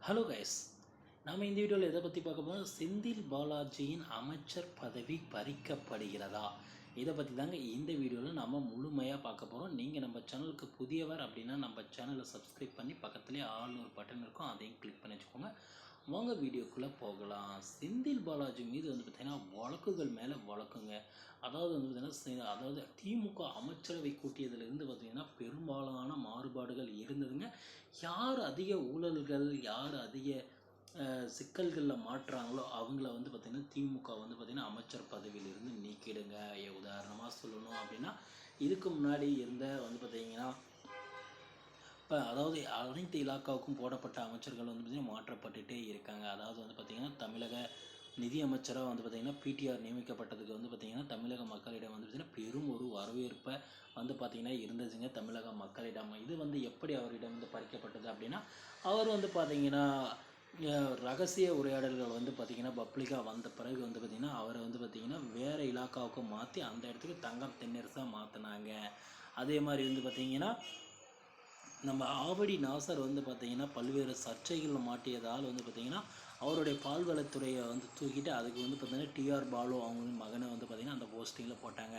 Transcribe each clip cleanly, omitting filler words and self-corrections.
Hello guys, நாம் இந்த வீடியோவில் எதை பற்றி பார்க்க போகிறோம்? செந்தில் பாலாஜியின் அமைச்சர் பதவி பறிக்கப்படுகிறதா? இதை பற்றி தாங்க இந்த வீடியோவில் நம்ம முழுமையாக பார்க்க போகிறோம். நீங்கள் நம்ம சேனலுக்கு புதியவர் அப்படின்னா நம்ம சேனலை சப்ஸ்கிரைப் பண்ணி பக்கத்துலேயே ஆல்னு ஒரு பட்டன் இருக்கும், அதையும் கிளிக் பண்ணி வச்சுக்கோங்க. வாங்க வீடியோக்குள்ளே போகலாம். செந்தில் பாலாஜி மீது வந்து பார்த்திங்கன்னா வழக்குகள் மேலே வழக்குங்க. அதாவது வந்து பார்த்திங்கன்னா திமுக அமைச்சரவை கூட்டியதுலேருந்து பார்த்திங்கன்னா பெரும்பாலான மாறுபாடுகள் இருந்ததுங்க. யார் அதிக ஊழல்கள், யார் அதிக சிக்கல்களில் மாட்டுறாங்களோ அவங்கள வந்து பார்த்திங்கன்னா திமுக வந்து பார்த்திங்கன்னா அமைச்சர் பதவியிலிருந்து நீக்கிடுங்க. உதாரணமாக சொல்லணும் அப்படின்னா, இதுக்கு முன்னாடி இருந்த வந்து பார்த்திங்கன்னா இப்போ அதாவது அனைத்து இலாக்காவுக்கும் போடப்பட்ட அமைச்சர்கள் வந்து பார்த்திங்கன்னா மாற்றப்பட்டுகிட்டே இருக்காங்க. அதாவது வந்து பார்த்திங்கன்னா தமிழக நிதி அமைச்சராக வந்து பார்த்திங்கன்னா பிடிஆர் நியமிக்கப்பட்டதுக்கு வந்து பார்த்திங்கன்னா தமிழக மக்களிடம் வந்து பார்த்திங்கன்னா பெரும் ஒரு வரவேற்பை வந்து பார்த்திங்கன்னா இருந்துச்சுங்க தமிழக மக்களிடம். இது வந்து எப்படி அவரிடம் வந்து பறிக்கப்பட்டது அப்படின்னா, அவர் வந்து பார்த்திங்கன்னா ரகசிய உரையாடல்கள் வந்து பார்த்திங்கன்னா பப்ளிக்காக வந்த பிறகு வந்து பார்த்திங்கன்னா அவரை வந்து பார்த்திங்கன்னா வேறு இலாக்காவுக்கு மாற்றி அந்த இடத்துக்கு தங்கம் தென்னரசாக மாற்றினாங்க. அதே மாதிரி வந்து பார்த்திங்கன்னா நம்ம ஆவடி நாசர் வந்து பார்த்திங்கன்னா பல்வேறு சர்ச்சைகளில் மாட்டியதால் வந்து பார்த்திங்கன்னா அவருடைய பால்வளத்துறையை வந்து தூக்கிட்டு அதுக்கு வந்து பார்த்திங்கன்னா டிஆர் பாலு அவங்க மகனை வந்து பார்த்திங்கன்னா அந்த போஸ்டிங்கில் போட்டாங்க.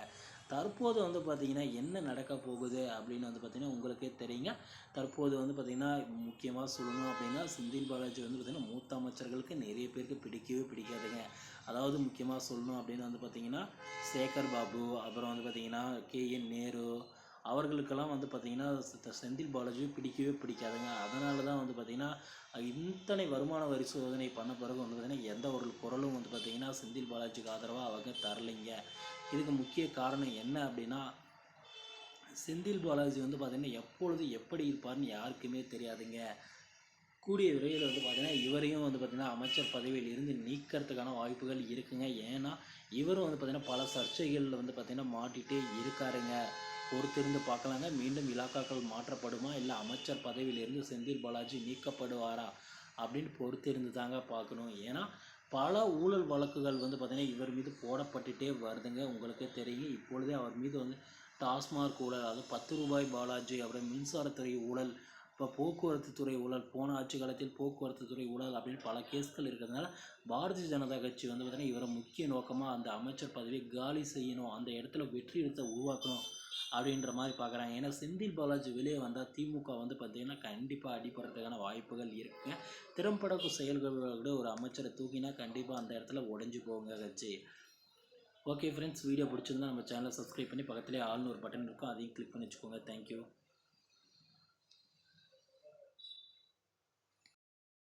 தற்போது வந்து பார்த்திங்கன்னா என்ன நடக்க போகுது அப்படின்னு வந்து பார்த்திங்கன்னா உங்களுக்கே தெரியுங்க. தற்போது வந்து பார்த்திங்கன்னா முக்கியமாக சொல்லணும் அப்படின்னா செந்தில் பாலாஜி வந்து பார்த்திங்கன்னா மூத்த அமைச்சர்களுக்கு நிறைய பேருக்கு பிடிக்கவே பிடிக்காதுங்க. அதாவது முக்கியமாக சொல்லணும் அப்படின்னு வந்து பார்த்திங்கன்னா சேகர் பாபு, அப்புறம் வந்து பார்த்திங்கன்னா KN நேரு அவர்களுக்கெல்லாம் வந்து பார்த்திங்கன்னா செந்தில் பாலாஜி பிடிக்கவே பிடிக்காதுங்க. அதனால தான் வந்து பார்த்திங்கன்னா இத்தனை வருமான வரி சோதனை பண்ண பிறகு வந்து பார்த்திங்கன்னா எந்த ஒரு குரலும் வந்து பார்த்திங்கன்னா செந்தில் பாலாஜிக்கு ஆதரவாக அவங்க தரலைங்க. இதுக்கு முக்கிய காரணம் என்ன அப்படின்னா, செந்தில் பாலாஜி வந்து பார்த்திங்கன்னா எப்பொழுது எப்படி இருப்பார்னு யாருக்குமே தெரியாதுங்க. கூடிய விரைவில் வந்து பார்த்திங்கன்னா இவரையும் வந்து பார்த்திங்கன்னா அமைச்சர் பதவியில் இருந்து நீக்கிறதுக்கான வாய்ப்புகள் இருக்குங்க. ஏன்னா இவரும் வந்து பார்த்திங்கன்னா பல சர்ச்சைகளில் வந்து பார்த்திங்கன்னா மாட்டிகிட்டே இருக்காருங்க. பொறுத்திருந்து பார்க்கலாங்க. மீண்டும் இலாக்காக்கள் மாற்றப்படுமா, இல்லை அமைச்சர் பதவியிலிருந்து செந்தில் பாலாஜி நீக்கப்படுவாரா அப்படின்னு பொறுத்திருந்து தாங்க பார்க்கணும். ஏன்னா பல ஊழல் வழக்குகள் வந்து பார்த்திங்கன்னா இவர் மீது போடப்பட்டுகிட்டே வருதுங்க. உங்களுக்கே தெரியும். இப்பொழுதே அவர் மீது வந்து டாஸ்மாக் ஊழல், அதாவது 10 ரூபாய் பாலாஜி, அப்புறம் மின்சாரத்துறை ஊழல், இப்போ போக்குவரத்து துறை ஊழல், போன ஆட்சி காலத்தில் போக்குவரத்து துறை ஊழல் அப்படின்னு பல கேஸ்கள் இருக்கிறதுனால பாரதிய ஜனதா கட்சி வந்து பார்த்திங்கன்னா இவரை முக்கிய நோக்கமாக அந்த அமைச்சர் பதவியை காலி செய்யணும், அந்த இடத்துல வெற்றி இடத்தை உருவாக்கணும் அப்படின்ற மாதிரி பார்க்குறாங்க. ஏன்னா செந்தில் பாலாஜி வெளியே வந்தால் திமுக வந்து பார்த்திங்கன்னா கண்டிப்பாக அடிப்படுறதுக்கான வாய்ப்புகள் இருக்குங்க. திறம்பட செயல்களோட ஒரு அமைச்சரை தூக்கினா கண்டிப்பாக அந்த இடத்துல உடஞ்சி போங்க கட்சி. ஓகே ஃப்ரெண்ட்ஸ், வீடியோ பிடிச்சிருந்தா நம்ம சேனலை சப்ஸ்கிரைப் பண்ணி பக்கத்துலேயே ஆல்னு ஒரு பட்டன் இருக்கும், அதையும் கிளிக் பண்ணி வச்சுக்கோங்க. தேங்க்யூ.